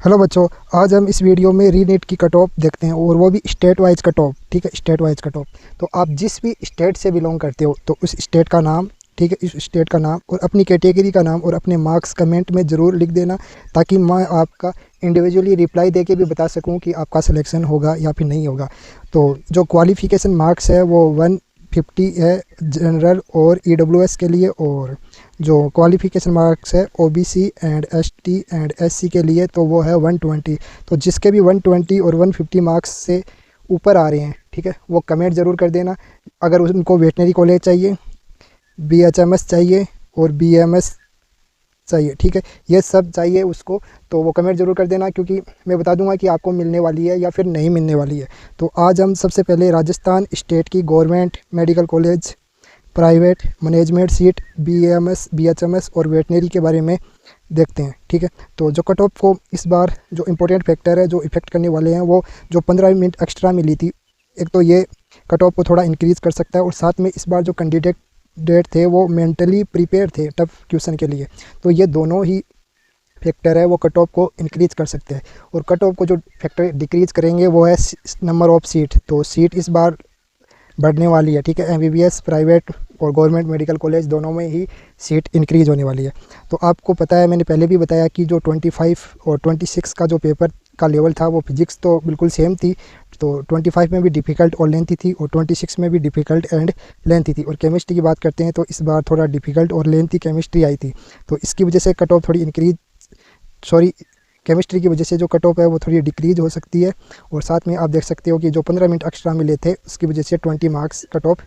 Hello बच्चों। आज हम इस वीडियो में रीनीट की कट ऑफ देखते हैं और वो भी स्टेट वाइज कट ऑफ। ठीक है, स्टेट वाइज कट ऑफ। तो आप जिस भी स्टेट से बिलोंग करते हो तो उस स्टेट का नाम, ठीक है, इस स्टेट का नाम और अपनी कैटेगरी का नाम और अपने मार्क्स कमेंट में ज़रूर लिख देना, ताकि मैं आपका इंडिविजुअली रिप्लाई देके भी बता सकूं कि आपका सिलेक्शन होगा या फिर नहीं होगा। तो जो क्वालिफ़िकेशन मार्क्स है वो 150 है जनरल और EWS के लिए, और जो क्वालिफ़िकेशन मार्क्स है OBC and ST and SC के लिए तो वो है 120। तो जिसके भी 120 और 150 मार्क्स से ऊपर आ रहे हैं, ठीक है, वो कमेंट ज़रूर कर देना। अगर उनको वेटनरी कॉलेज चाहिए, BHMS चाहिए और BMS चाहिए, ठीक है, ये सब चाहिए उसको, तो वो कमेंट ज़रूर कर देना, क्योंकि मैं बता दूंगा कि आपको मिलने वाली है या फिर नहीं मिलने वाली है। तो आज हम सबसे पहले राजस्थान स्टेट की government medical college, private, management seat, BAMS, BHMS और वेटनरी के बारे में देखते हैं। ठीक है, तो जो कट ऑफ को इस बार जो इम्पोर्टेंट फैक्टर है जो इफ़ेक्ट करने वाले हैं, वो जो 15 मिनट एक्स्ट्रा मिली थी, एक तो ये कट ऑफ को थोड़ा इंक्रीज़ कर सकता है, और साथ में इस बार जो कैंडिडेट थे वो मेंटली प्रिपेयर थे टफ क्वेश्चन के लिए, तो ये दोनों ही फैक्टर है वो कट ऑफ को इंक्रीज़ कर सकते हैं। और कट ऑफ को जो फैक्टर डिक्रीज़ करेंगे वो है नंबर ऑफ़ सीट। तो सीट इस बार बढ़ने वाली है, ठीक है, MBBS प्राइवेट और गवर्नमेंट मेडिकल कॉलेज दोनों में ही सीट इंक्रीज़ होने वाली है। तो आपको पता है, मैंने पहले भी बताया कि जो 25 और 26 का जो पेपर का लेवल था, वो फिजिक्स तो बिल्कुल सेम थी, तो 25 में भी डिफ़िकल्ट और लेंथी थी और 26 में भी डिफ़िकल्ट एंड लेंथी थी। और केमिस्ट्री की बात करते हैं तो इस बार थोड़ा डिफ़िकल्ट और लेंथी केमिस्ट्री आई थी, तो इसकी वजह से कट ऑफ थोड़ी केमिस्ट्री की वजह से जो कट ऑफ है वो थोड़ी डिक्रीज हो सकती है। और साथ में आप देख सकते हो कि जो 15 मिनट एक्स्ट्रा मिले थे उसकी वजह से 20 मार्क्स कट ऑफ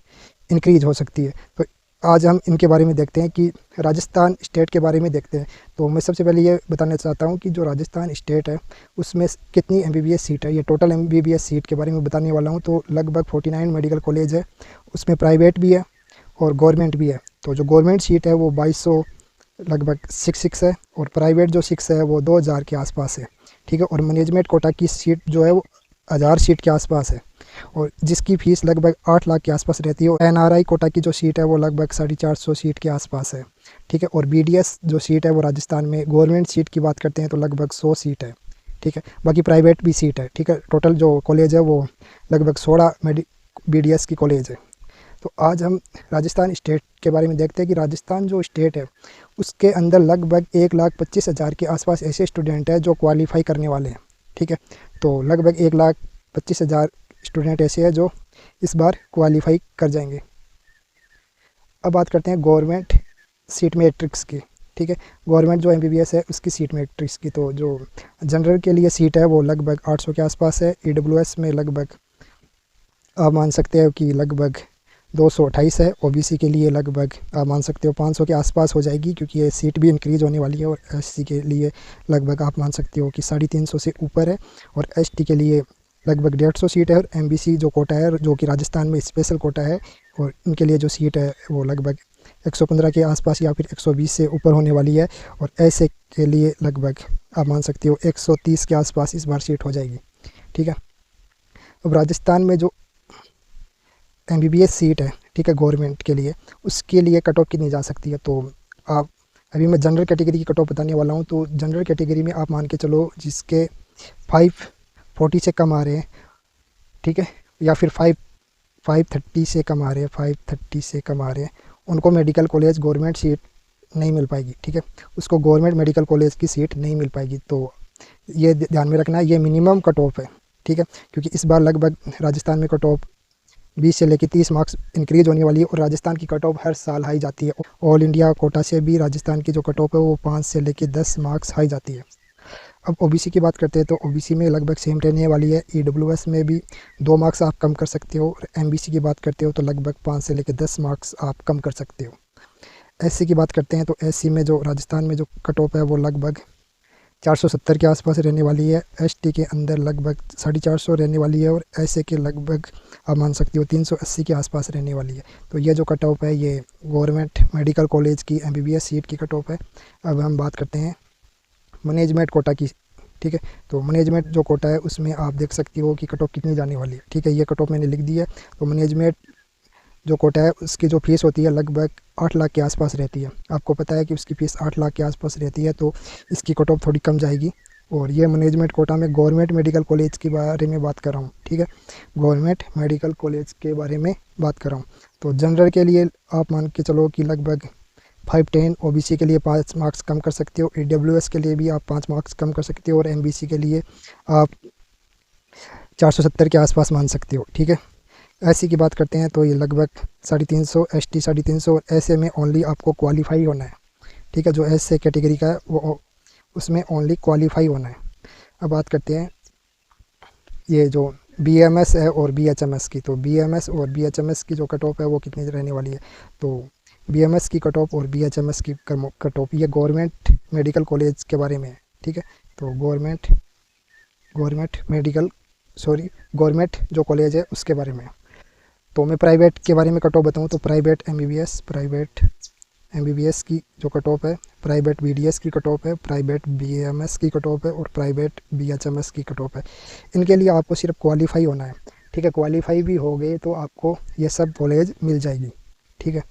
इंक्रीज हो सकती है। तो आज हम इनके बारे में देखते हैं कि राजस्थान स्टेट के बारे में देखते हैं। तो मैं सबसे पहले ये बताना चाहता हूँ कि जो राजस्थान स्टेट है उसमें कितनी MBBS सीट है। ये टोटल MBBS सीट के बारे में बताने वाला हूँ। तो लगभग 49 मेडिकल कॉलेज है, उसमें प्राइवेट भी है और गवर्नमेंट भी है। तो जो गवर्नमेंट सीट है वो 2200 लगभग 6 है, और प्राइवेट जो 6 है वो 2000 के आसपास है। ठीक है, और मैनेजमेंट कोटा की सीट जो है वो 1000 सीट के आसपास है, और जिसकी फ़ीस लगभग 8 लाख के आसपास रहती है। और NRI कोटा की जो सीट है वो लगभग 450 सीट के आसपास है। ठीक है, और BDS जो सीट है वो राजस्थान में गवर्नमेंट सीट की बात करते हैं तो लगभग 100 सीट है। ठीक है, बाकी प्राइवेट भी सीट है। ठीक है, टोटल जो कॉलेज है वो लगभग 16 BDS की कॉलेज है। तो आज हम राजस्थान स्टेट के बारे में देखते हैं कि राजस्थान जो स्टेट है उसके अंदर लगभग 1,25,000 के आसपास ऐसे स्टूडेंट हैं जो क्वालिफाई करने वाले हैं। ठीक है, तो लगभग 1,25,000 स्टूडेंट ऐसे हैं जो इस बार क्वालिफाई कर जाएंगे। अब बात करते हैं गवर्नमेंट सीट मैट्रिक्स की। ठीक है, गवर्नमेंट जो MBBS है उसकी सीट मैट्रिक्स की। तो जो जनरल के लिए सीट है वो लगभग 800 के आसपास है। EWS में लगभग आप मान सकते हो कि लगभग 228 है। OBC के लिए लगभग आप मान सकते हो 500 के आसपास हो जाएगी, क्योंकि ये सीट भी इंक्रीज़ होने वाली है। और SC के लिए लगभग आप मान सकते हो कि 350 से ऊपर है। और ST के लिए लगभग 150 सीट है। और MBC जो कोटा है, जो कि राजस्थान में स्पेशल कोटा है, और इनके लिए जो सीट है वो लगभग 115 के आसपास या फिर 120 से ऊपर होने वाली है। और SA के लिए लगभग आप मान सकते हो 130 के आसपास इस बार सीट हो जाएगी। ठीक है, अब राजस्थान में जो MBBS सीट है, ठीक है, गवर्नमेंट के लिए, उसके लिए कट ऑफ कितनी जा सकती है। तो आप अभी मैं जनरल कैटेगरी की कट ऑफ बताने वाला हूँ। तो जनरल कैटेगरी में आप मान के चलो जिसके 540 से कम आ रहे हैं, ठीक है, या फिर 530 से कम आ रहे हैं, 530 से कम आ रहे हैं, उनको मेडिकल कॉलेज गवर्नमेंट सीट नहीं मिल पाएगी। ठीक है, उसको गवर्नमेंट मेडिकल कॉलेज की सीट नहीं मिल पाएगी। तो ये ध्यान में रखना, ये मिनिमम कट ऑफ है। ठीक है, क्योंकि इस बार लगभग राजस्थान में कट ऑफ 20 से लेकर 30 मार्क्स इंक्रीज होने वाली है। और राजस्थान की कट ऑफ हर साल हाई जाती है। ऑल इंडिया कोटा से भी राजस्थान की जो कट ऑफ है वो 5 से लेकर 10 मार्क्स हाई जाती है। अब OBC की बात करते हैं तो OBC में लगभग सेम रहने वाली है। EWS में भी 2 मार्क्स आप कम कर सकते हो। और MBC की बात करते हो तो लगभग 5 से लेकर 10 मार्क्स आप कम कर सकते हो। SC की बात करते हैं तो SC में जो राजस्थान में जो कट ऑफ है वो लगभग 470 के आसपास रहने वाली है। ST के अंदर लगभग 450 रहने वाली है। और SA के लगभग आप मान सकते हो 380 के आसपास रहने वाली है। तो ये जो कट ऑफ है ये गवर्नमेंट मेडिकल कॉलेज की MBBS सीट की कट ऑफ है। अब हम बात करते हैं मैनेजमेंट कोटा की। ठीक है, तो मैनेजमेंट जो कोटा है उसमें आप देख सकते हो कि कट ऑफ कितनी जाने वाली है। ठीक है, ये कट ऑफ मैंने लिख दी है। तो मैनेजमेंट जो कोटा है उसकी जो फ़ीस होती है लगभग 8 लाख के आसपास रहती है। आपको पता है कि उसकी फ़ीस 8 लाख के आसपास रहती है, तो इसकी कट ऑफ थोड़ी कम जाएगी। और ये मैनेजमेंट कोटा में गवर्नमेंट मेडिकल कॉलेज के बारे में बात कर रहा हूँ, ठीक है, गवर्नमेंट मेडिकल कॉलेज के बारे में बात कर रहा हूँ। तो जनरल के लिए आप मान के चलो कि लगभग 510, ओबीसी के लिए 5 मार्क्स कम कर सकते हो, ईडब्ल्यूएस के लिए भी आप 5 मार्क्स कम कर सकते हो, और एमबीसी के लिए आप 470 के आसपास मान सकते हो, ठीक है। एससी की बात करते हैं तो ये लगभग 350, एसटी 350, और ऐसे में ओनली आपको क्वालिफाई होना है, ठीक है। जो एस से कैटेगरी का है वो उसमें ओनली क्वालिफाई होना है। अब बात करते हैं ये जो बीएमएस है और बीएचएमएस की। तो बीएमएस और बीएचएमएस की जो कट ऑफ है वो कितनी रहने वाली है। तो बीएमएस की कट ऑफ और बीएचएमएस की कट ऑफ ये गवर्नमेंट मेडिकल कॉलेज के बारे में है, ठीक है। तो गवर्नमेंट जो कॉलेज है उसके बारे में। तो मैं प्राइवेट के बारे में कट ऑफ बताऊँ तो प्राइवेट एमबीबीएस की जो कट ऑफ है, प्राइवेट बीडीएस की कट ऑफ है, प्राइवेट बीएमएस की कट ऑफ है, और प्राइवेट बीएचएमएस की कट ऑफ है। इनके लिए आपको सिर्फ क्वालिफाई होना है, ठीक है। क्वालिफाई भी हो गए तो आपको ये सब कॉलेज मिल जाएगी, ठीक है।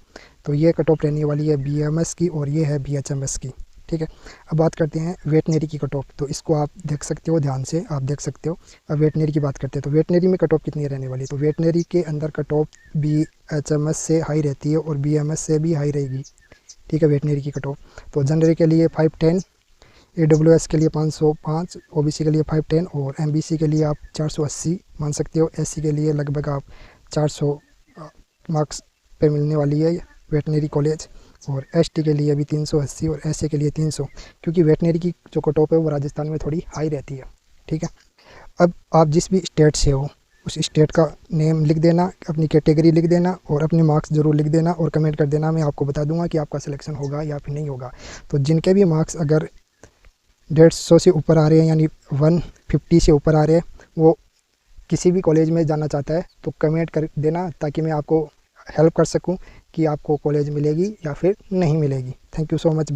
तो ये कट ऑफ रहने वाली है बीएमएस की, और ये है बीएचएमएस की, ठीक है। अब बात करते हैं वेटनरी की कट ऑफ। तो इसको आप देख सकते हो, ध्यान से आप देख सकते हो। अब वेटनरी की बात करते हैं तो वेटनरी में कट ऑफ कितनी रहने वाली है। तो वेटनरी के अंदर कट ऑफ बीएचएमएस से हाई रहती है और बीएमएस से भी हाई रहेगी, ठीक है, वेटनरी की कट ऑफ। तो जनरल के लिए 510, ईडब्ल्यूएस के लिए 505, ओबीसी के लिए 510, और एमबीसी के लिए आप 480 मान सकते हो। एससी के लिए लगभग आप 400 मार्क्स पे मिलने वाली है वेटनरी कॉलेज, और एसटी के लिए भी 380, और एसए के लिए 300, क्योंकि वेटनरी की जो कट ऑफ है वो राजस्थान में थोड़ी हाई रहती है, ठीक है। अब आप जिस भी स्टेट से हो उस स्टेट का नेम लिख देना, अपनी कैटेगरी लिख देना, और अपने मार्क्स ज़रूर लिख देना और कमेंट कर देना। मैं आपको बता दूंगा कि आपका सिलेक्शन होगा या फिर नहीं होगा। तो जिनके भी मार्क्स अगर 150 से ऊपर आ रहे हैं, यानी 150 से ऊपर आ रहे हैं, वो किसी भी कॉलेज में जाना चाहता है तो कमेंट कर देना, ताकि मैं आपको हेल्प कर सकूं कि आपको कॉलेज मिलेगी या फिर नहीं मिलेगी। Thank you so much.